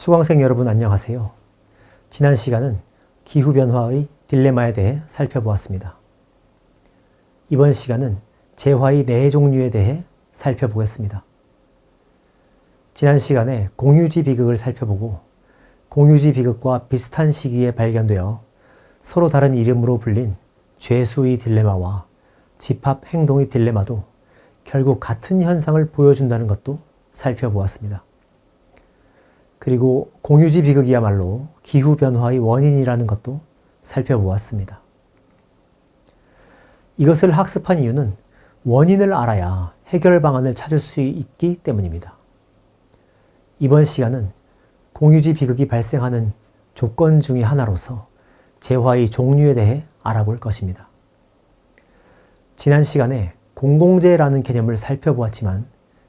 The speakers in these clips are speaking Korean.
수강생 여러분 안녕하세요. 지난 시간은 기후변화의 딜레마에 대해 살펴보았습니다. 이번 시간은 재화의 4종류에 대해 살펴보겠습니다. 지난 시간에 공유지 비극을 살펴보고 공유지 비극과 비슷한 시기에 발견되어 서로 다른 이름으로 불린 죄수의 딜레마와 집합 행동의 딜레마도 결국 같은 현상을 보여준다는 것도 살펴보았습니다. 그리고 공유지 비극이야말로 기후변화의 원인이라는 것도 살펴보았습니다. 이것을 학습한 이유는 원인을 알아야 해결 방안을 찾을 수 있기 때문입니다. 이번 시간은 공유지 비극이 발생하는 조건 중의 하나로서 재화의 종류에 대해 알아볼 것입니다. 지난 시간에 공공재라는 개념을 살펴보았지만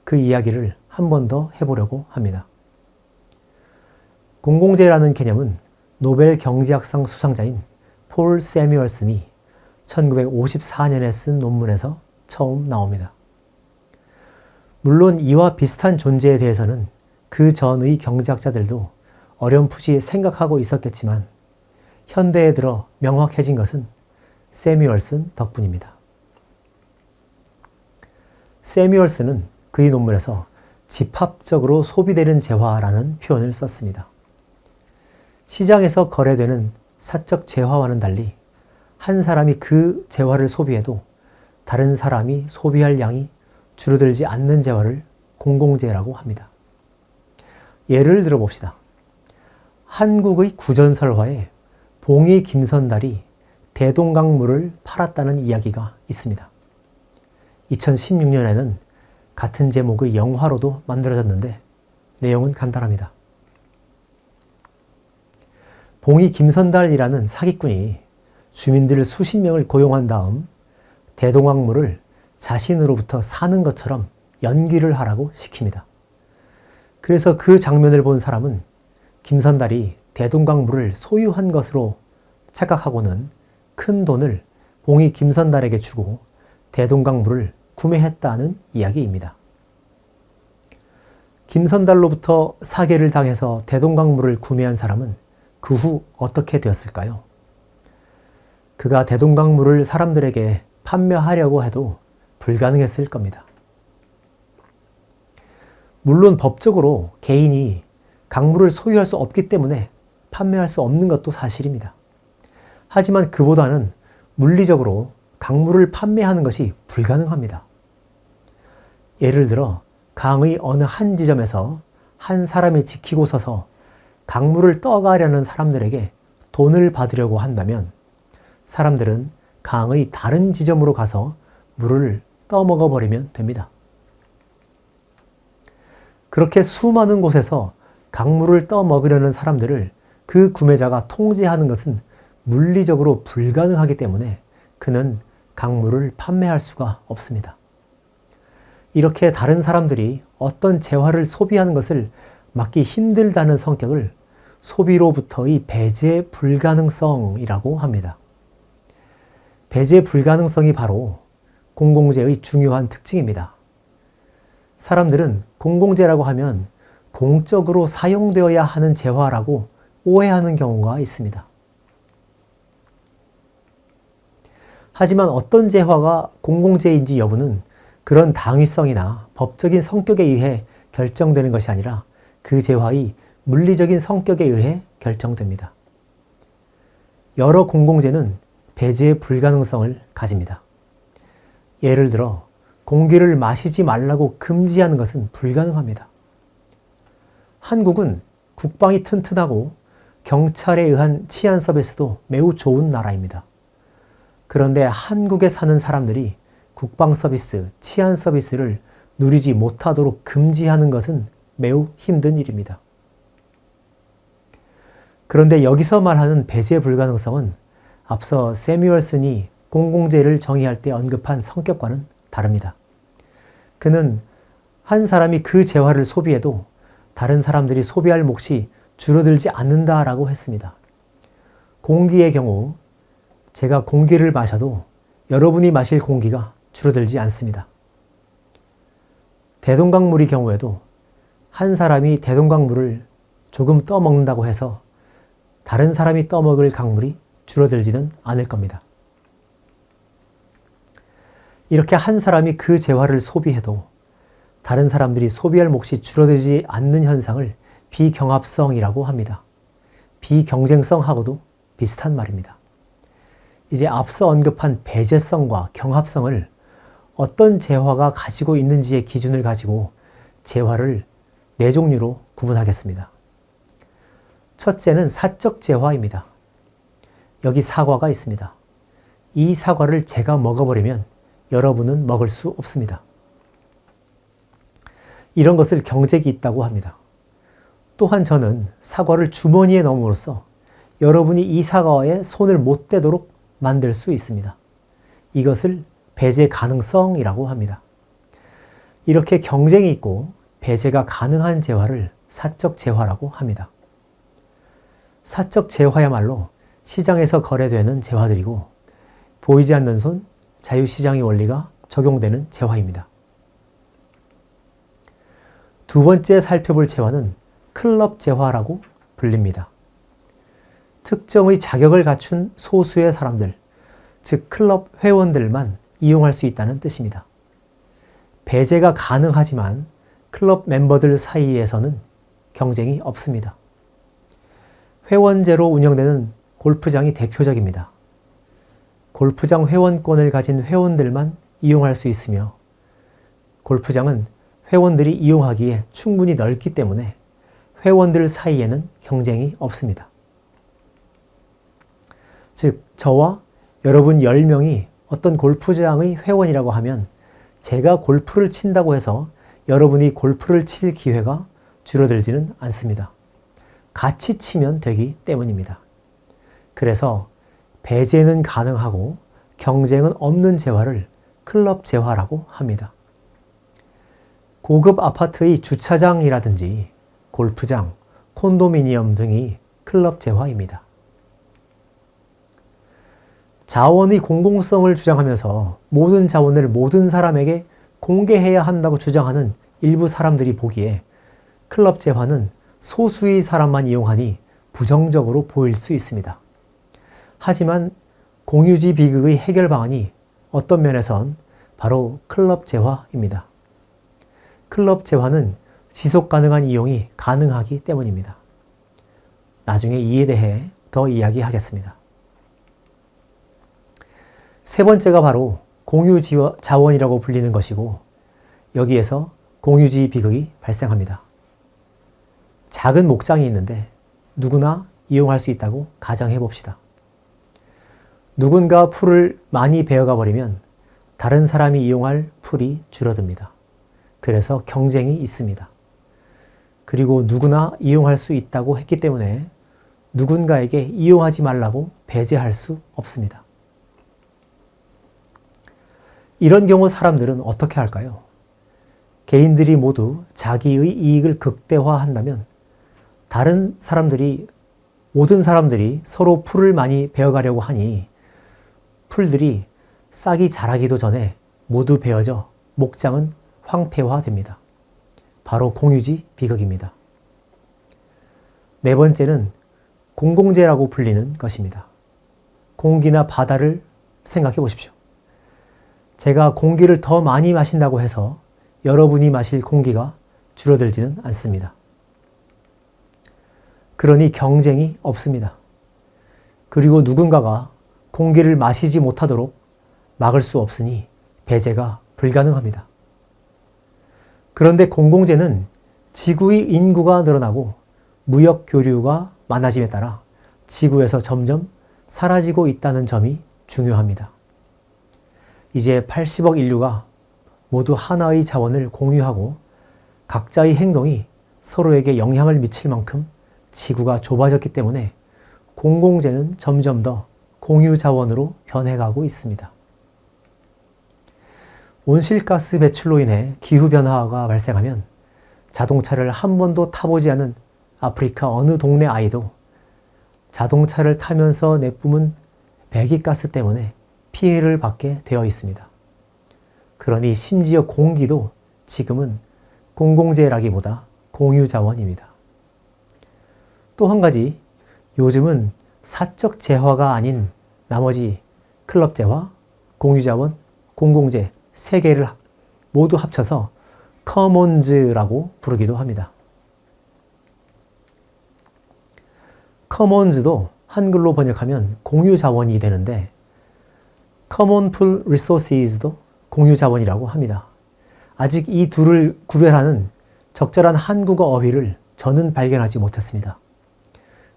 그 이야기를 한 번 더 해보려고 합니다. 공공재라는 개념은 노벨 경제학상 수상자인 폴 세뮤얼슨이 1954년에 쓴 논문에서 처음 나옵니다. 물론 이와 비슷한 존재에 대해서는 그 전의 경제학자들도 어렴풋이 생각하고 있었겠지만 현대에 들어 명확해진 것은 세뮤얼슨 덕분입니다. 세뮤얼슨은 그의 논문에서 집합적으로 소비되는 재화라는 표현을 썼습니다. 시장에서 거래되는 사적 재화와는 달리 한 사람이 그 재화를 소비해도 다른 사람이 소비할 양이 줄어들지 않는 재화를 공공재라고 합니다. 예를 들어 봅시다. 한국의 구전설화에 봉이 김선달이 대동강물을 팔았다는 이야기가 있습니다. 2016년에는 같은 제목의 영화로도 만들어졌는데 내용은 간단합니다. 봉이 김선달이라는 사기꾼이 주민들 수십 명을 고용한 다음 대동강물을 자신으로부터 사는 것처럼 연기를 하라고 시킵니다. 그래서 그 장면을 본 사람은 김선달이 대동강물을 소유한 것으로 착각하고는 큰 돈을 봉이 김선달에게 주고 대동강물을 구매했다는 이야기입니다. 김선달로부터 사기를 당해서 대동강물을 구매한 사람은 그 후 어떻게 되었을까요? 그가 대동강물을 사람들에게 판매하려고 해도 불가능했을 겁니다. 물론 법적으로 개인이 강물을 소유할 수 없기 때문에 판매할 수 없는 것도 사실입니다. 하지만 그보다는 물리적으로 강물을 판매하는 것이 불가능합니다. 예를 들어 강의 어느 한 지점에서 한 사람이 지키고 서서 강물을 떠가려는 사람들에게 돈을 받으려고 한다면 사람들은 강의 다른 지점으로 가서 물을 떠먹어 버리면 됩니다. 그렇게 수많은 곳에서 강물을 떠먹으려는 사람들을 그 구매자가 통제하는 것은 물리적으로 불가능하기 때문에 그는 강물을 판매할 수가 없습니다. 이렇게 다른 사람들이 어떤 재화를 소비하는 것을 막기 힘들다는 성격을 소비로부터의 배제 불가능성이라고 합니다. 배제 불가능성이 바로 공공재의 중요한 특징입니다. 사람들은 공공재라고 하면 공적으로 사용되어야 하는 재화라고 오해하는 경우가 있습니다. 하지만 어떤 재화가 공공재인지 여부는 그런 당위성이나 법적인 성격에 의해 결정되는 것이 아니라 그 재화의 물리적인 성격에 의해 결정됩니다. 여러 공공재는 배제 불가능성을 가집니다. 예를 들어 공기를 마시지 말라고 금지하는 것은 불가능합니다. 한국은 국방이 튼튼하고 경찰에 의한 치안 서비스도 매우 좋은 나라입니다. 그런데 한국에 사는 사람들이 국방 서비스, 치안 서비스를 누리지 못하도록 금지하는 것은 매우 힘든 일입니다. 그런데 여기서 말하는 배제 불가능성은 앞서 세뮤얼슨이 공공재를 정의할 때 언급한 성격과는 다릅니다. 그는 한 사람이 그 재화를 소비해도 다른 사람들이 소비할 몫이 줄어들지 않는다라고 했습니다. 공기의 경우 제가 공기를 마셔도 여러분이 마실 공기가 줄어들지 않습니다. 대동강물의 경우에도 한 사람이 대동강물을 조금 떠먹는다고 해서 다른 사람이 떠먹을 강물이 줄어들지는 않을 겁니다. 이렇게 한 사람이 그 재화를 소비해도 다른 사람들이 소비할 몫이 줄어들지 않는 현상을 비경합성이라고 합니다. 비경쟁성하고도 비슷한 말입니다. 이제 앞서 언급한 배제성과 경합성을 어떤 재화가 가지고 있는지의 기준을 가지고 재화를 4종류로 구분하겠습니다. 첫째는 사적 재화입니다. 여기 사과가 있습니다. 이 사과를 제가 먹어버리면 여러분은 먹을 수 없습니다. 이런 것을 경쟁이 있다고 합니다. 또한 저는 사과를 주머니에 넣음으로써 여러분이 이 사과에 손을 못 대도록 만들 수 있습니다. 이것을 배제 가능성이라고 합니다. 이렇게 경쟁이 있고 배제가 가능한 재화를 사적 재화라고 합니다. 사적 재화야말로 시장에서 거래되는 재화들이고 보이지 않는 손, 자유시장의 원리가 적용되는 재화입니다. 두 번째 살펴볼 재화는 클럽 재화라고 불립니다. 특정의 자격을 갖춘 소수의 사람들, 즉 클럽 회원들만 이용할 수 있다는 뜻입니다. 배제가 가능하지만 클럽 멤버들 사이에서는 경쟁이 없습니다. 회원제로 운영되는 골프장이 대표적입니다. 골프장 회원권을 가진 회원들만 이용할 수 있으며 골프장은 회원들이 이용하기에 충분히 넓기 때문에 회원들 사이에는 경쟁이 없습니다. 즉, 저와 여러분 10명이 어떤 골프장의 회원이라고 하면 제가 골프를 친다고 해서 여러분이 골프를 칠 기회가 줄어들지는 않습니다. 같이 치면 되기 때문입니다. 그래서 배제는 가능하고 경쟁은 없는 재화를 클럽 재화라고 합니다. 고급 아파트의 주차장이라든지 골프장, 콘도미니엄 등이 클럽 재화입니다. 자원의 공공성을 주장하면서 모든 자원을 모든 사람에게 공개해야 한다고 주장하는 일부 사람들이 보기에 클럽 재화는 소수의 사람만 이용하니 부정적으로 보일 수 있습니다. 하지만 공유지 비극의 해결 방안이 어떤 면에선 바로 클럽 재화입니다. 클럽 재화는 지속 가능한 이용이 가능하기 때문입니다. 나중에 이에 대해 더 이야기하겠습니다. 세 번째가 바로 공유 자원이라고 불리는 것이고 여기에서 공유지 비극이 발생합니다. 작은 목장이 있는데 누구나 이용할 수 있다고 가정해 봅시다. 누군가 풀을 많이 베어가 버리면 다른 사람이 이용할 풀이 줄어듭니다. 그래서 경쟁이 있습니다. 그리고 누구나 이용할 수 있다고 했기 때문에 누군가에게 이용하지 말라고 배제할 수 없습니다. 이런 경우 사람들은 어떻게 할까요? 개인들이 모두 자기의 이익을 극대화한다면 모든 사람들이 서로 풀을 많이 베어가려고 하니 풀들이 싹이 자라기도 전에 모두 베어져 목장은 황폐화됩니다. 바로 공유지 비극입니다. 네 번째는 공공재라고 불리는 것입니다. 공기나 바다를 생각해 보십시오. 제가 공기를 더 많이 마신다고 해서 여러분이 마실 공기가 줄어들지는 않습니다. 그러니 경쟁이 없습니다. 그리고 누군가가 공기를 마시지 못하도록 막을 수 없으니 배제가 불가능합니다. 그런데 공공재는 지구의 인구가 늘어나고 무역 교류가 많아짐에 따라 지구에서 점점 사라지고 있다는 점이 중요합니다. 이제 80억 인류가 모두 하나의 자원을 공유하고 각자의 행동이 서로에게 영향을 미칠 만큼 지구가 좁아졌기 때문에 공공재는 점점 더 공유 자원으로 변해가고 있습니다. 온실가스 배출로 인해 기후변화가 발생하면 자동차를 한 번도 타보지 않은 아프리카 어느 동네 아이도 자동차를 타면서 내뿜은 배기가스 때문에 피해를 받게 되어 있습니다. 그러니 심지어 공기도 지금은 공공재라기보다 공유자원입니다. 또 한 가지, 요즘은 사적 재화가 아닌 나머지 클럽 재화, 공유자원, 공공재 세 개를 모두 합쳐서 커먼즈라고 부르기도 합니다. 커먼즈도 한글로 번역하면 공유자원이 되는데 Common Pool Resources도 공유자원이라고 합니다. 아직 이 둘을 구별하는 적절한 한국어 어휘를 저는 발견하지 못했습니다.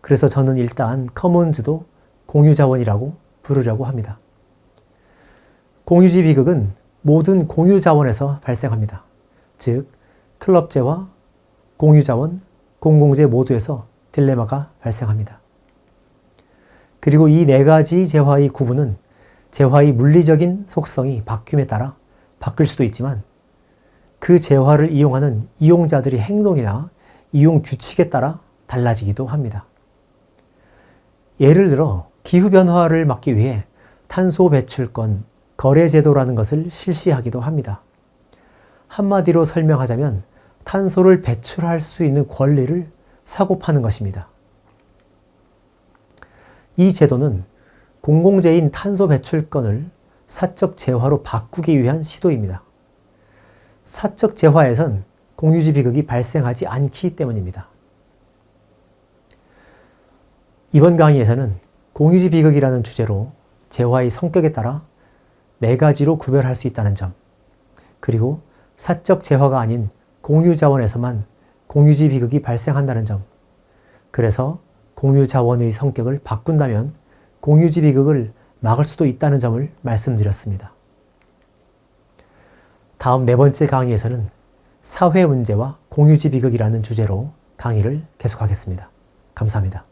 그래서 저는 일단 커먼즈도 공유자원이라고 부르려고 합니다. 공유지 비극은 모든 공유자원에서 발생합니다. 즉, 클럽재와 공유자원, 공공재 모두에서 딜레마가 발생합니다. 그리고 이 네 가지 재화의 구분은 재화의 물리적인 속성이 바뀜에 따라 바뀔 수도 있지만 그 재화를 이용하는 이용자들의 행동이나 이용 규칙에 따라 달라지기도 합니다. 예를 들어 기후변화를 막기 위해 탄소 배출권 거래제도라는 것을 실시하기도 합니다. 한마디로 설명하자면 탄소를 배출할 수 있는 권리를 사고 파는 것입니다. 이 제도는 공공재인 탄소 배출권을 사적 재화로 바꾸기 위한 시도입니다. 사적 재화에선 공유지 비극이 발생하지 않기 때문입니다. 이번 강의에서는 공유지 비극이라는 주제로 재화의 성격에 따라 네 가지로 구별할 수 있다는 점, 그리고 사적 재화가 아닌 공유자원에서만 공유지 비극이 발생한다는 점, 그래서 공유자원의 성격을 바꾼다면 공유지 비극을 막을 수도 있다는 점을 말씀드렸습니다. 다음 네 번째 강의에서는 사회 문제와 공유지 비극이라는 주제로 강의를 계속하겠습니다. 감사합니다.